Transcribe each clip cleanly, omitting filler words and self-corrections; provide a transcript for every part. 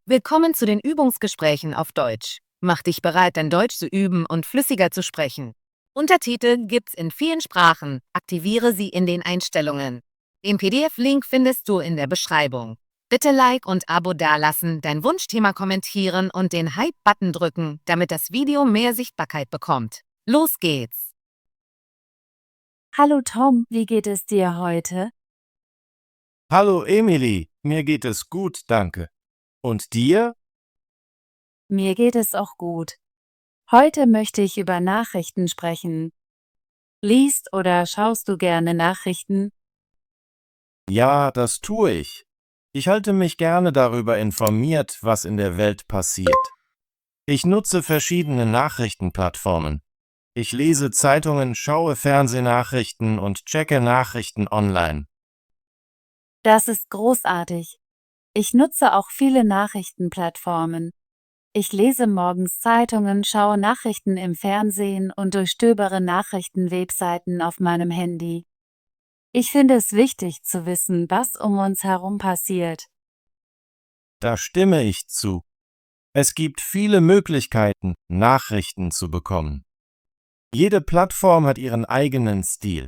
Willkommen zu den Übungsgesprächen auf Deutsch. Mach dich bereit, dein Deutsch zu üben und flüssiger zu sprechen. Untertitel gibt's in vielen Sprachen. Aktiviere sie in den Einstellungen. Den PDF-Link findest du in der Beschreibung. Bitte Like und Abo dalassen, dein Wunschthema kommentieren und den Hype-Button drücken, damit das Video mehr Sichtbarkeit bekommt. Los geht's! Hallo Tom, wie geht es dir heute? Hallo Emily, mir geht es gut, danke. Und dir? Mir geht es auch gut. Heute möchte ich über Nachrichten sprechen. Liest oder schaust du gerne Nachrichten? Ja, das tue ich. Ich halte mich gerne darüber informiert, was in der Welt passiert. Ich nutze verschiedene Nachrichtenplattformen. Ich lese Zeitungen, schaue Fernsehnachrichten und checke Nachrichten online. Das ist großartig. Ich nutze auch viele Nachrichtenplattformen. Ich lese morgens Zeitungen, schaue Nachrichten im Fernsehen und durchstöbere Nachrichtenwebseiten auf meinem Handy. Ich finde es wichtig zu wissen, was um uns herum passiert. Da stimme ich zu. Es gibt viele Möglichkeiten, Nachrichten zu bekommen. Jede Plattform hat ihren eigenen Stil.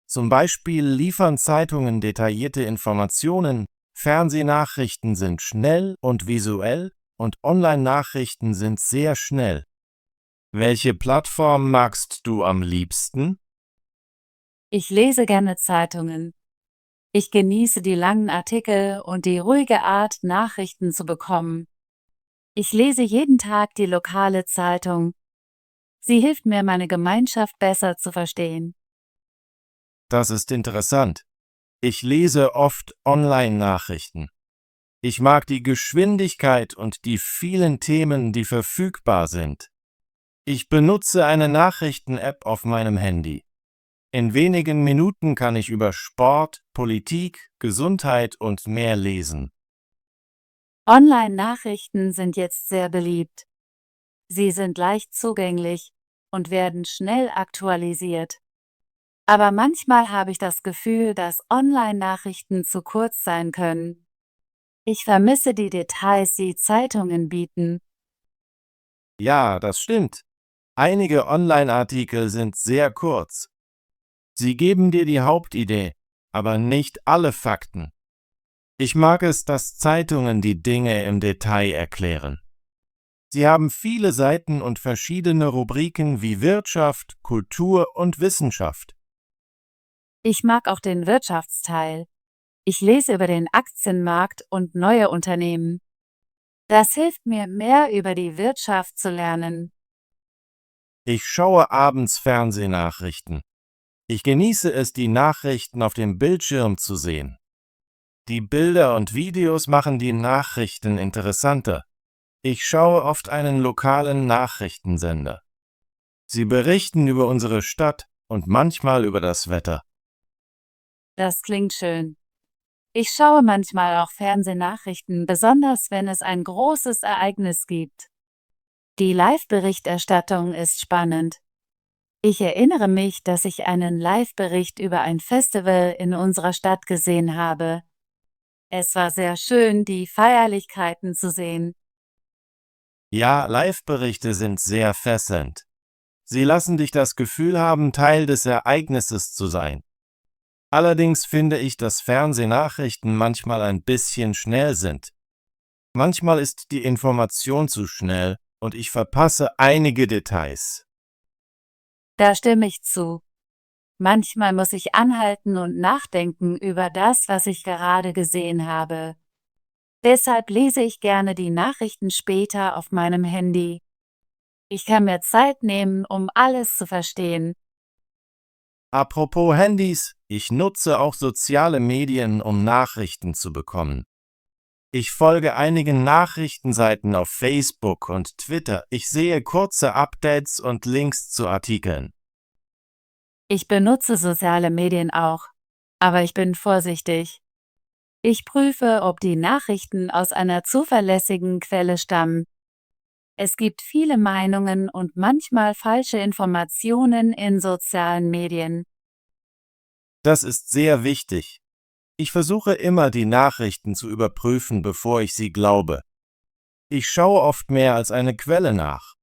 Zum Beispiel liefern Zeitungen detaillierte Informationen, Fernsehnachrichten sind schnell und visuell und Online-Nachrichten sind sehr schnell. Welche Plattform magst du am liebsten? Ich lese gerne Zeitungen. Ich genieße die langen Artikel und die ruhige Art, Nachrichten zu bekommen. Ich lese jeden Tag die lokale Zeitung. Sie hilft mir, meine Gemeinschaft besser zu verstehen. Das ist interessant. Ich lese oft Online-Nachrichten. Ich mag die Geschwindigkeit und die vielen Themen, die verfügbar sind. Ich benutze eine Nachrichten-App auf meinem Handy. In wenigen Minuten kann ich über Sport, Politik, Gesundheit und mehr lesen. Online-Nachrichten sind jetzt sehr beliebt. Sie sind leicht zugänglich und werden schnell aktualisiert. Aber manchmal habe ich das Gefühl, dass Online-Nachrichten zu kurz sein können. Ich vermisse die Details, die Zeitungen bieten. Ja, das stimmt. Einige Online-Artikel sind sehr kurz. Sie geben dir die Hauptidee, aber nicht alle Fakten. Ich mag es, dass Zeitungen die Dinge im Detail erklären. Sie haben viele Seiten und verschiedene Rubriken wie Wirtschaft, Kultur und Wissenschaft. Ich mag auch den Wirtschaftsteil. Ich lese über den Aktienmarkt und neue Unternehmen. Das hilft mir, mehr über die Wirtschaft zu lernen. Ich schaue abends Fernsehnachrichten. Ich genieße es, die Nachrichten auf dem Bildschirm zu sehen. Die Bilder und Videos machen die Nachrichten interessanter. Ich schaue oft einen lokalen Nachrichtensender. Sie berichten über unsere Stadt und manchmal über das Wetter. Das klingt schön. Ich schaue manchmal auch Fernsehnachrichten, besonders wenn es ein großes Ereignis gibt. Die Live-Berichterstattung ist spannend. Ich erinnere mich, dass ich einen Live-Bericht über ein Festival in unserer Stadt gesehen habe. Es war sehr schön, die Feierlichkeiten zu sehen. Ja, Live-Berichte sind sehr fesselnd. Sie lassen dich das Gefühl haben, Teil des Ereignisses zu sein. Allerdings finde ich, dass Fernsehnachrichten manchmal ein bisschen schnell sind. Manchmal ist die Information zu schnell und ich verpasse einige Details. Da stimme ich zu. Manchmal muss ich anhalten und nachdenken über das, was ich gerade gesehen habe. Deshalb lese ich gerne die Nachrichten später auf meinem Handy. Ich kann mir Zeit nehmen, um alles zu verstehen. Apropos Handys, ich nutze auch soziale Medien, um Nachrichten zu bekommen. Ich folge einigen Nachrichtenseiten auf Facebook und Twitter. Ich sehe kurze Updates und Links zu Artikeln. Ich benutze soziale Medien auch, aber ich bin vorsichtig. Ich prüfe, ob die Nachrichten aus einer zuverlässigen Quelle stammen. Es gibt viele Meinungen und manchmal falsche Informationen in sozialen Medien. Das ist sehr wichtig. Ich versuche immer, die Nachrichten zu überprüfen, bevor ich sie glaube. Ich schaue oft mehr als eine Quelle nach.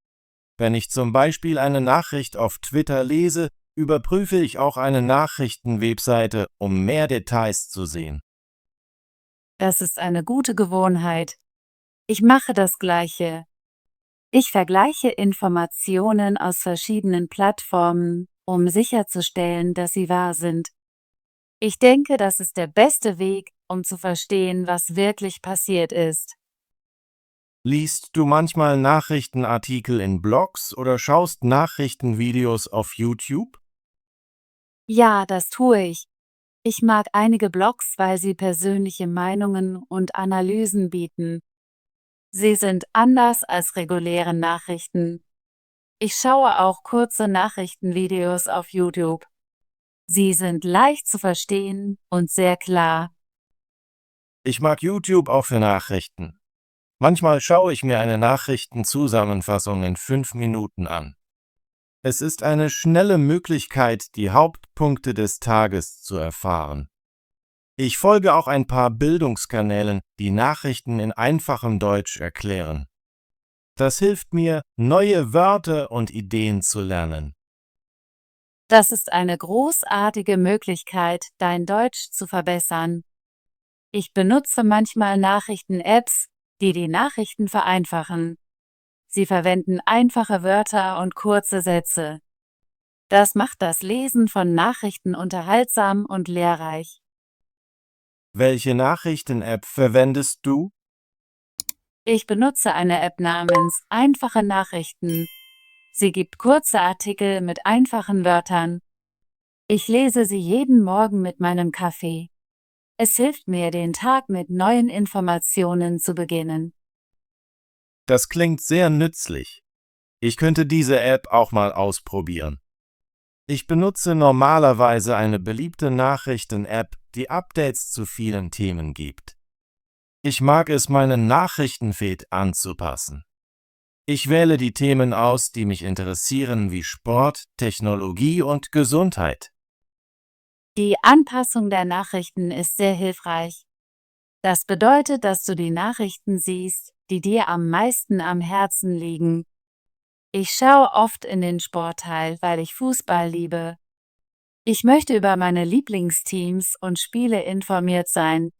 Wenn ich zum Beispiel eine Nachricht auf Twitter lese, überprüfe ich auch eine Nachrichtenwebseite, um mehr Details zu sehen. Das ist eine gute Gewohnheit. Ich mache das Gleiche. Ich vergleiche Informationen aus verschiedenen Plattformen, um sicherzustellen, dass sie wahr sind. Ich denke, das ist der beste Weg, um zu verstehen, was wirklich passiert ist. Liest du manchmal Nachrichtenartikel in Blogs oder schaust Nachrichtenvideos auf YouTube? Ja, das tue ich. Ich mag einige Blogs, weil sie persönliche Meinungen und Analysen bieten. Sie sind anders als reguläre Nachrichten. Ich schaue auch kurze Nachrichtenvideos auf YouTube. Sie sind leicht zu verstehen und sehr klar. Ich mag YouTube auch für Nachrichten. Manchmal schaue ich mir eine Nachrichtenzusammenfassung in 5 Minuten an. Es ist eine schnelle Möglichkeit, die Hauptpunkte des Tages zu erfahren. Ich folge auch ein paar Bildungskanälen, die Nachrichten in einfachem Deutsch erklären. Das hilft mir, neue Wörter und Ideen zu lernen. Das ist eine großartige Möglichkeit, dein Deutsch zu verbessern. Ich benutze manchmal Nachrichten-Apps, die die Nachrichten vereinfachen. Sie verwenden einfache Wörter und kurze Sätze. Das macht das Lesen von Nachrichten unterhaltsam und lehrreich. Welche Nachrichten-App verwendest du? Ich benutze eine App namens Einfache Nachrichten. Sie gibt kurze Artikel mit einfachen Wörtern. Ich lese sie jeden Morgen mit meinem Kaffee. Es hilft mir, den Tag mit neuen Informationen zu beginnen. Das klingt sehr nützlich. Ich könnte diese App auch mal ausprobieren. Ich benutze normalerweise eine beliebte Nachrichten-App, die Updates zu vielen Themen gibt. Ich mag es, meinen Nachrichtenfeed anzupassen. Ich wähle die Themen aus, die mich interessieren, wie Sport, Technologie und Gesundheit. Die Anpassung der Nachrichten ist sehr hilfreich. Das bedeutet, dass du die Nachrichten siehst, die dir am meisten am Herzen liegen. Ich schaue oft in den Sportteil, weil ich Fußball liebe. Ich möchte über meine Lieblingsteams und Spiele informiert sein.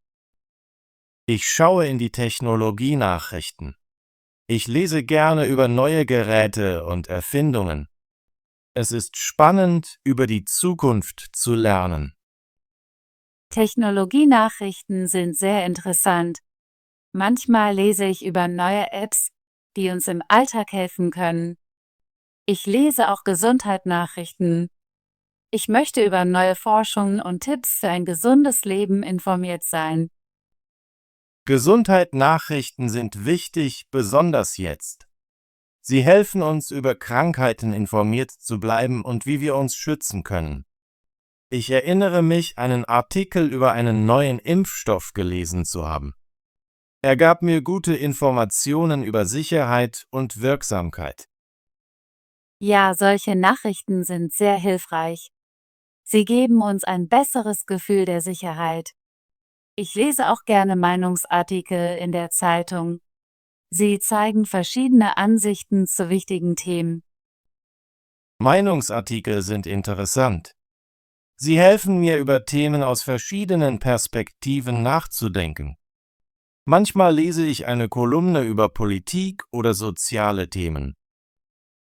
Ich schaue in die Technologienachrichten. Ich lese gerne über neue Geräte und Erfindungen. Es ist spannend, über die Zukunft zu lernen. Technologienachrichten sind sehr interessant. Manchmal lese ich über neue Apps, die uns im Alltag helfen können. Ich lese auch Gesundheitsnachrichten. Ich möchte über neue Forschungen und Tipps für ein gesundes Leben informiert sein. Gesundheitsnachrichten sind wichtig, besonders jetzt. Sie helfen uns, über Krankheiten informiert zu bleiben und wie wir uns schützen können. Ich erinnere mich, einen Artikel über einen neuen Impfstoff gelesen zu haben. Er gab mir gute Informationen über Sicherheit und Wirksamkeit. Ja, solche Nachrichten sind sehr hilfreich. Sie geben uns ein besseres Gefühl der Sicherheit. Ich lese auch gerne Meinungsartikel in der Zeitung. Sie zeigen verschiedene Ansichten zu wichtigen Themen. Meinungsartikel sind interessant. Sie helfen mir, über Themen aus verschiedenen Perspektiven nachzudenken. Manchmal lese ich eine Kolumne über Politik oder soziale Themen.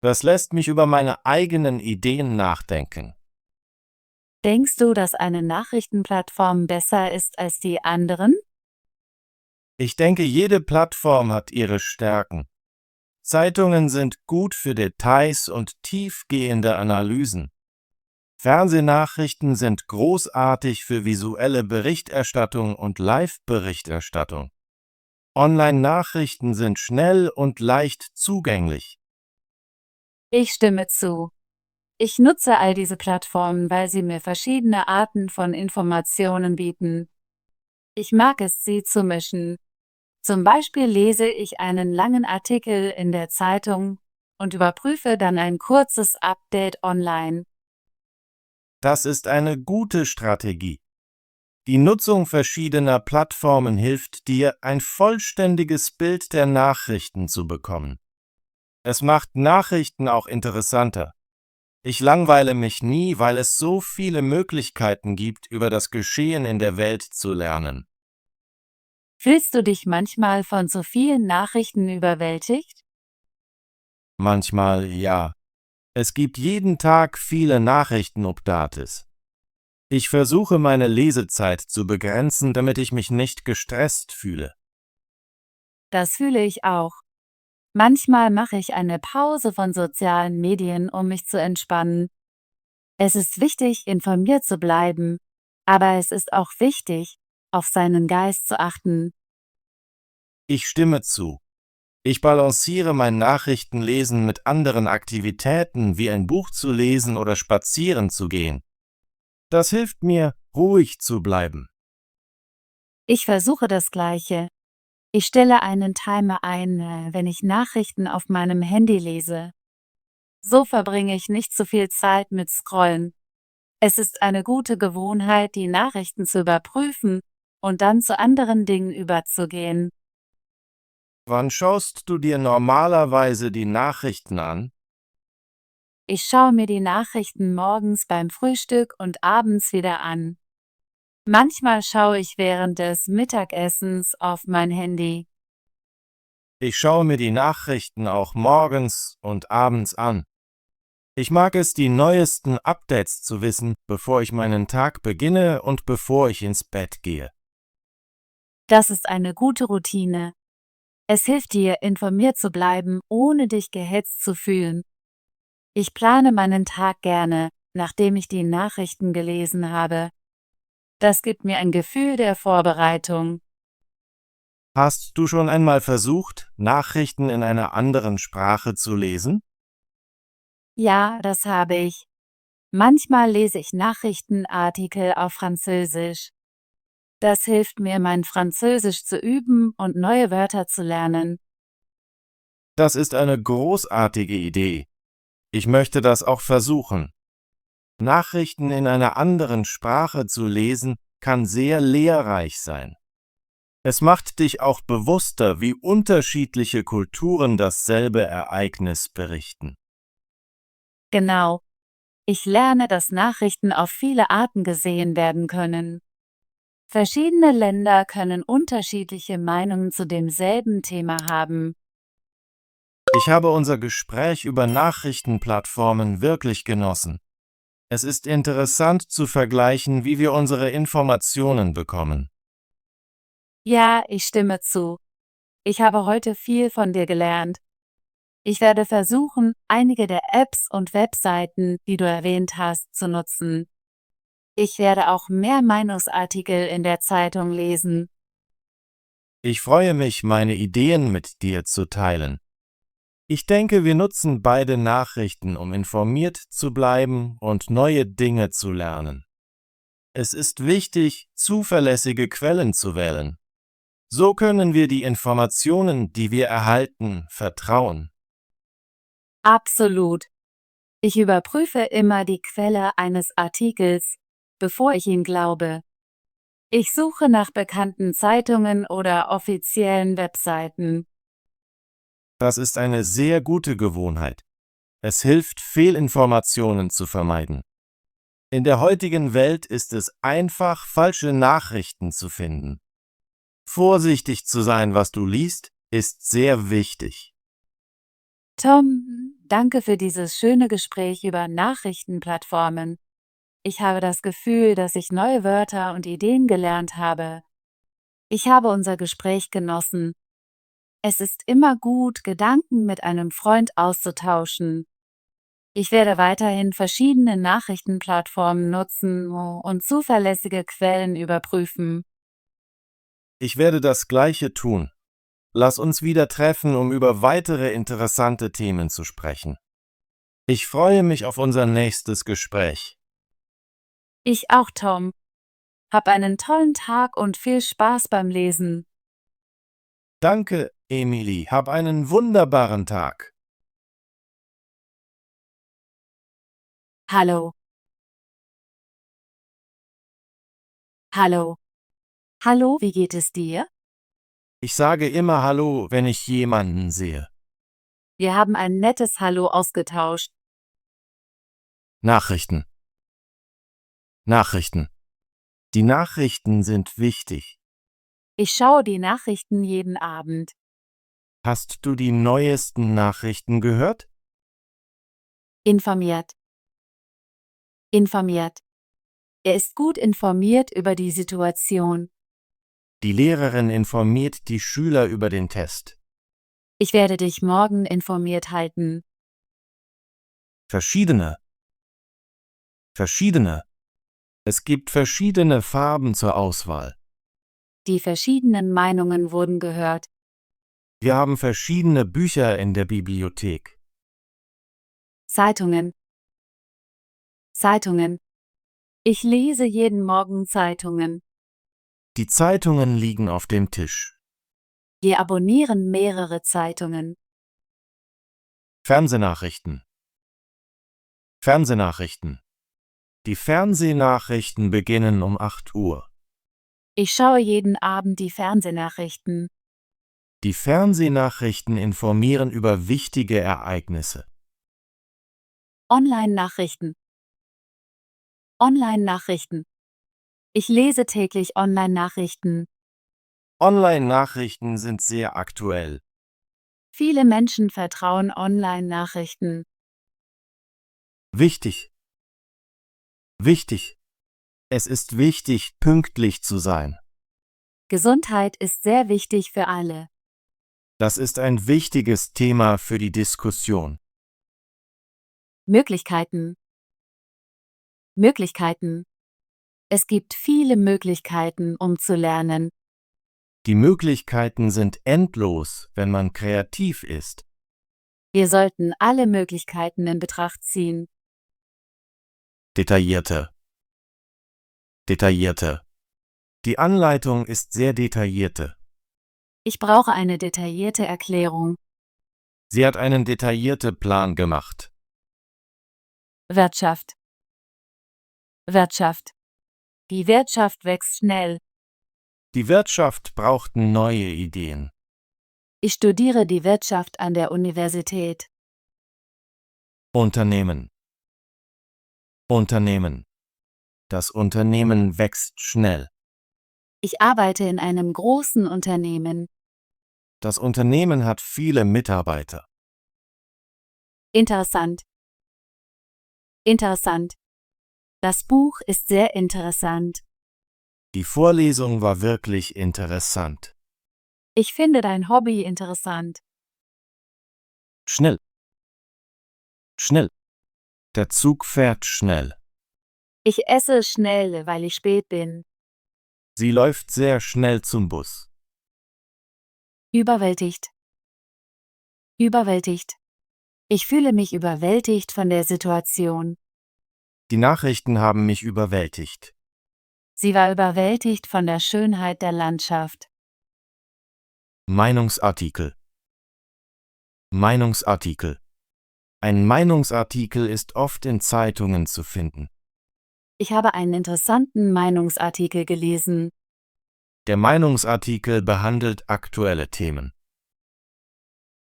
Das lässt mich über meine eigenen Ideen nachdenken. Denkst du, dass eine Nachrichtenplattform besser ist als die anderen? Ich denke, jede Plattform hat ihre Stärken. Zeitungen sind gut für Details und tiefgehende Analysen. Fernsehnachrichten sind großartig für visuelle Berichterstattung und Live-Berichterstattung. Online-Nachrichten sind schnell und leicht zugänglich. Ich stimme zu. Ich nutze all diese Plattformen, weil sie mir verschiedene Arten von Informationen bieten. Ich mag es, sie zu mischen. Zum Beispiel lese ich einen langen Artikel in der Zeitung und überprüfe dann ein kurzes Update online. Das ist eine gute Strategie. Die Nutzung verschiedener Plattformen hilft dir, ein vollständiges Bild der Nachrichten zu bekommen. Es macht Nachrichten auch interessanter. Ich langweile mich nie, weil es so viele Möglichkeiten gibt, über das Geschehen in der Welt zu lernen. Fühlst du dich manchmal von so vielen Nachrichten überwältigt? Manchmal ja. Es gibt jeden Tag viele Nachrichten-Updates. Ich versuche meine Lesezeit zu begrenzen, damit ich mich nicht gestresst fühle. Das fühle ich auch. Manchmal mache ich eine Pause von sozialen Medien, um mich zu entspannen. Es ist wichtig, informiert zu bleiben, aber es ist auch wichtig, auf seinen Geist zu achten. Ich stimme zu. Ich balanciere mein Nachrichtenlesen mit anderen Aktivitäten, wie ein Buch zu lesen oder spazieren zu gehen. Das hilft mir, ruhig zu bleiben. Ich versuche das Gleiche. Ich stelle einen Timer ein, wenn ich Nachrichten auf meinem Handy lese. So verbringe ich nicht zu viel Zeit mit Scrollen. Es ist eine gute Gewohnheit, die Nachrichten zu überprüfen und dann zu anderen Dingen überzugehen. Wann schaust du dir normalerweise die Nachrichten an? Ich schaue mir die Nachrichten morgens beim Frühstück und abends wieder an. Manchmal schaue ich während des Mittagessens auf mein Handy. Ich schaue mir die Nachrichten auch morgens und abends an. Ich mag es, die neuesten Updates zu wissen, bevor ich meinen Tag beginne und bevor ich ins Bett gehe. Das ist eine gute Routine. Es hilft dir, informiert zu bleiben, ohne dich gehetzt zu fühlen. Ich plane meinen Tag gerne, nachdem ich die Nachrichten gelesen habe. Das gibt mir ein Gefühl der Vorbereitung. Hast du schon einmal versucht, Nachrichten in einer anderen Sprache zu lesen? Ja, das habe ich. Manchmal lese ich Nachrichtenartikel auf Französisch. Das hilft mir, mein Französisch zu üben und neue Wörter zu lernen. Das ist eine großartige Idee. Ich möchte das auch versuchen. Nachrichten in einer anderen Sprache zu lesen, kann sehr lehrreich sein. Es macht dich auch bewusster, wie unterschiedliche Kulturen dasselbe Ereignis berichten. Genau. Ich lerne, dass Nachrichten auf viele Arten gesehen werden können. Verschiedene Länder können unterschiedliche Meinungen zu demselben Thema haben. Ich habe unser Gespräch über Nachrichtenplattformen wirklich genossen. Es ist interessant zu vergleichen, wie wir unsere Informationen bekommen. Ja, ich stimme zu. Ich habe heute viel von dir gelernt. Ich werde versuchen, einige der Apps und Webseiten, die du erwähnt hast, zu nutzen. Ich werde auch mehr Meinungsartikel in der Zeitung lesen. Ich freue mich, meine Ideen mit dir zu teilen. Ich denke, wir nutzen beide Nachrichten, um informiert zu bleiben und neue Dinge zu lernen. Es ist wichtig, zuverlässige Quellen zu wählen. So können wir die Informationen, die wir erhalten, vertrauen. Absolut. Ich überprüfe immer die Quelle eines Artikels, bevor ich ihn glaube. Ich suche nach bekannten Zeitungen oder offiziellen Webseiten. Das ist eine sehr gute Gewohnheit. Es hilft, Fehlinformationen zu vermeiden. In der heutigen Welt ist es einfach, falsche Nachrichten zu finden. Vorsichtig zu sein, was du liest, ist sehr wichtig. Tom, danke für dieses schöne Gespräch über Nachrichtenplattformen. Ich habe das Gefühl, dass ich neue Wörter und Ideen gelernt habe. Ich habe unser Gespräch genossen. Es ist immer gut, Gedanken mit einem Freund auszutauschen. Ich werde weiterhin verschiedene Nachrichtenplattformen nutzen und zuverlässige Quellen überprüfen. Ich werde das Gleiche tun. Lass uns wieder treffen, um über weitere interessante Themen zu sprechen. Ich freue mich auf unser nächstes Gespräch. Ich auch, Tom. Hab einen tollen Tag und viel Spaß beim Lesen. Danke, Emily. Hab einen wunderbaren Tag. Hallo. Hallo. Hallo, wie geht es dir? Ich sage immer Hallo, wenn ich jemanden sehe. Wir haben ein nettes Hallo ausgetauscht. Nachrichten. Nachrichten. Die Nachrichten sind wichtig. Ich schaue die Nachrichten jeden Abend. Hast du die neuesten Nachrichten gehört? Informiert. Informiert. Er ist gut informiert über die Situation. Die Lehrerin informiert die Schüler über den Test. Ich werde dich morgen informiert halten. Verschiedene. Verschiedene. Es gibt verschiedene Farben zur Auswahl. Die verschiedenen Meinungen wurden gehört. Wir haben verschiedene Bücher in der Bibliothek. Zeitungen. Zeitungen. Ich lese jeden Morgen Zeitungen. Die Zeitungen liegen auf dem Tisch. Wir abonnieren mehrere Zeitungen. Fernsehnachrichten. Fernsehnachrichten. Die Fernsehnachrichten beginnen um 8 Uhr. Ich schaue jeden Abend die Fernsehnachrichten. Die Fernsehnachrichten informieren über wichtige Ereignisse. Online-Nachrichten. Online-Nachrichten. Ich lese täglich Online-Nachrichten. Online-Nachrichten sind sehr aktuell. Viele Menschen vertrauen Online-Nachrichten. Wichtig. Wichtig. Es ist wichtig, pünktlich zu sein. Gesundheit ist sehr wichtig für alle. Das ist ein wichtiges Thema für die Diskussion. Möglichkeiten. Möglichkeiten. Es gibt viele Möglichkeiten, um zu lernen. Die Möglichkeiten sind endlos, wenn man kreativ ist. Wir sollten alle Möglichkeiten in Betracht ziehen. Detaillierte. Detaillierte. Die Anleitung ist sehr detaillierte. Ich brauche eine detaillierte Erklärung. Sie hat einen detaillierten Plan gemacht. Wirtschaft. Wirtschaft. Die Wirtschaft wächst schnell. Die Wirtschaft braucht neue Ideen. Ich studiere die Wirtschaft an der Universität. Unternehmen. Unternehmen. Das Unternehmen wächst schnell. Ich arbeite in einem großen Unternehmen. Das Unternehmen hat viele Mitarbeiter. Interessant. Interessant. Das Buch ist sehr interessant. Die Vorlesung war wirklich interessant. Ich finde dein Hobby interessant. Schnell. Schnell. Der Zug fährt schnell. Ich esse schnell, weil ich spät bin. Sie läuft sehr schnell zum Bus. Überwältigt. Überwältigt. Ich fühle mich überwältigt von der Situation. Die Nachrichten haben mich überwältigt. Sie war überwältigt von der Schönheit der Landschaft. Meinungsartikel. Meinungsartikel. Ein Meinungsartikel ist oft in Zeitungen zu finden. Ich habe einen interessanten Meinungsartikel gelesen. Der Meinungsartikel behandelt aktuelle Themen.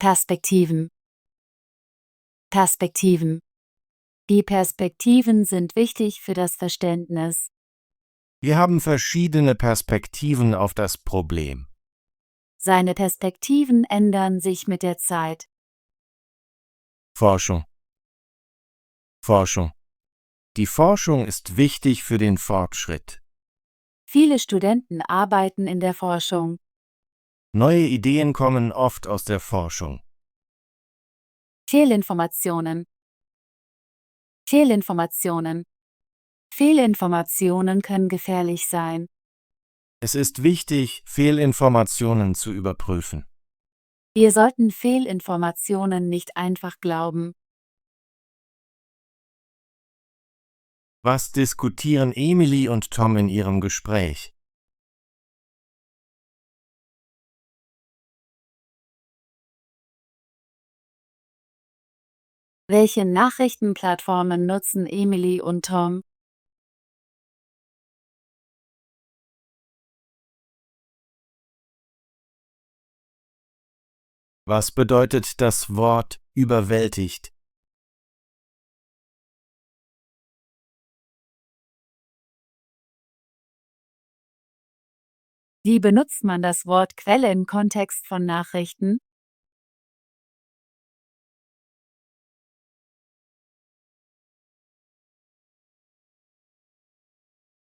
Perspektiven. Perspektiven. Die Perspektiven sind wichtig für das Verständnis. Wir haben verschiedene Perspektiven auf das Problem. Seine Perspektiven ändern sich mit der Zeit. Forschung. Forschung. Die Forschung ist wichtig für den Fortschritt. Viele Studenten arbeiten in der Forschung. Neue Ideen kommen oft aus der Forschung. Fehlinformationen. Fehlinformationen. Fehlinformationen können gefährlich sein. Es ist wichtig, Fehlinformationen zu überprüfen. Wir sollten Fehlinformationen nicht einfach glauben. Was diskutieren Emily und Tom in ihrem Gespräch? Welche Nachrichtenplattformen nutzen Emily und Tom? Was bedeutet das Wort überwältigt? Wie benutzt man das Wort Quelle im Kontext von Nachrichten?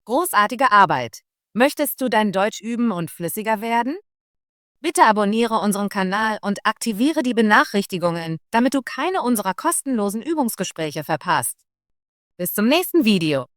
Großartige Arbeit! Möchtest du dein Deutsch üben und flüssiger werden? Bitte abonniere unseren Kanal und aktiviere die Benachrichtigungen, damit du keine unserer kostenlosen Übungsgespräche verpasst. Bis zum nächsten Video.